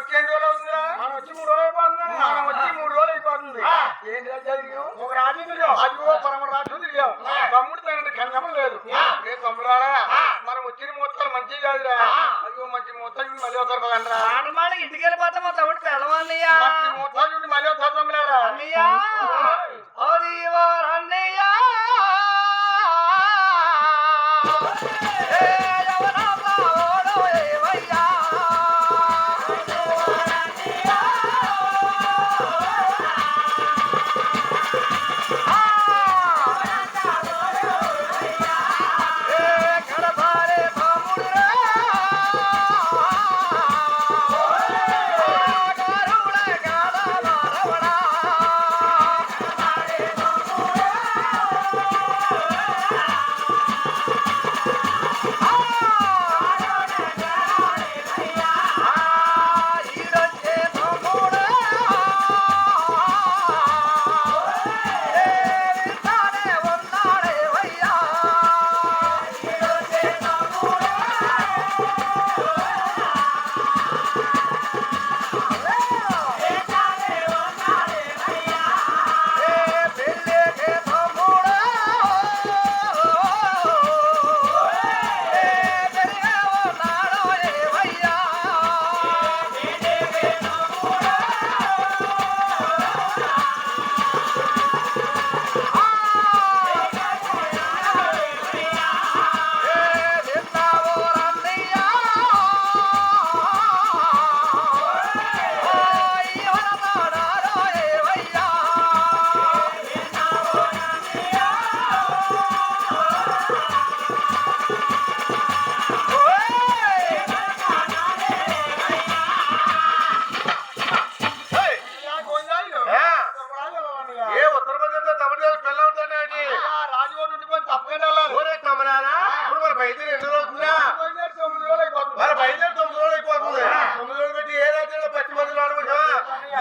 వచ్చి ఎన్ని రోజులు అవుతుందిరా? మనం వచ్చి 3 రోజులు అయిపోతుంది. మనం వచ్చి 3 రోజులు అయిపోతుంది. ఏంటి రాజ్యం? ఒక రాజ్యం తిరిగాం. అదిగో పరమ రాజ్యం తిరిగాం. తమ్ముడు తన కన్నం లేదు. ఏ తమ్ముడారా మనం వచ్చిన మొత్తాలు మంచి కాదురా. అదిగో మంచి మొత్తం మళ్ళీ వస్తారు కదరా. ఆడమాడికి ఇంటికి వెళ్ళిపోతే మా తమ్ముడు పిల్లవన్నయ్యా. మంచి మొత్తాలు చూసి మళ్ళీ వస్తారు తమ్ముడారా. అన్నయ్యా ఓ అన్నయ్యా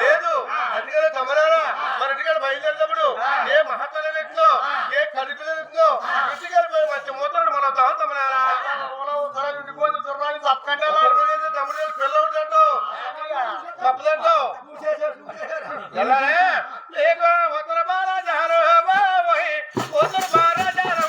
లేదు అందుకనే తమరారా మన ఇంటికాడ బయలుదేరినప్పుడు ఏ మహత్వలో ఏ కడుపులో ఇంటికెళ్ళిపోయి మంచి మొత్తం మన తమరారా తమ్ముడు పిల్లవుతాడు తప్పదంటో ఉత్తర బారాజారు ఉత్తర బారాజారం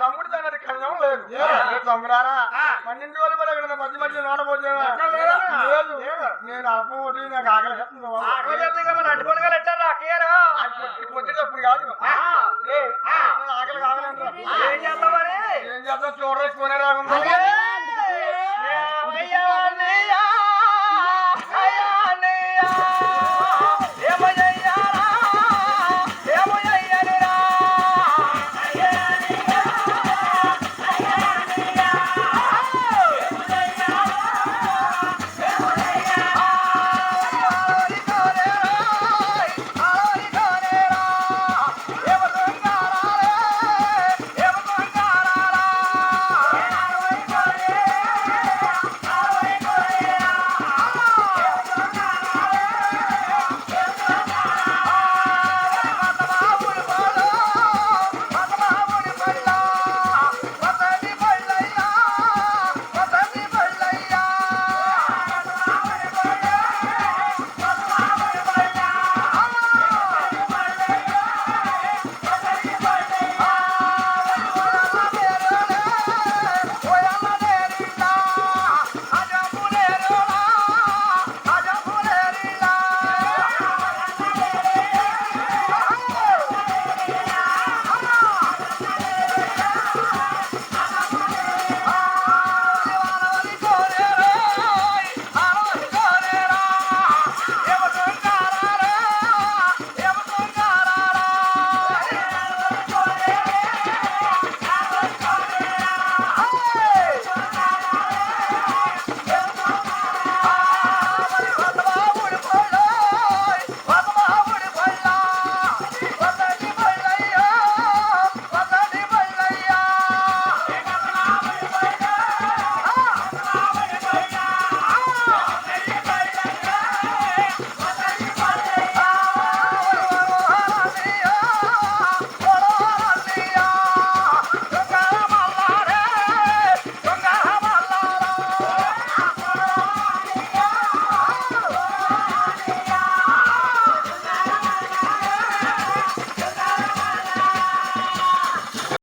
తమ్ముడు తన కన్నం లేదు. తమ్ముడారా 12 రోజులు కూడా ఇక్కడ మధ్య మధ్య నాడబోతు నేను అప్పుడు నాకు ఆకలి పొద్దుటప్పుడు కాదు ఆకలి కావాలంటారు. ఏం చేద్దాం చూడలేకపోయినా రాకుండా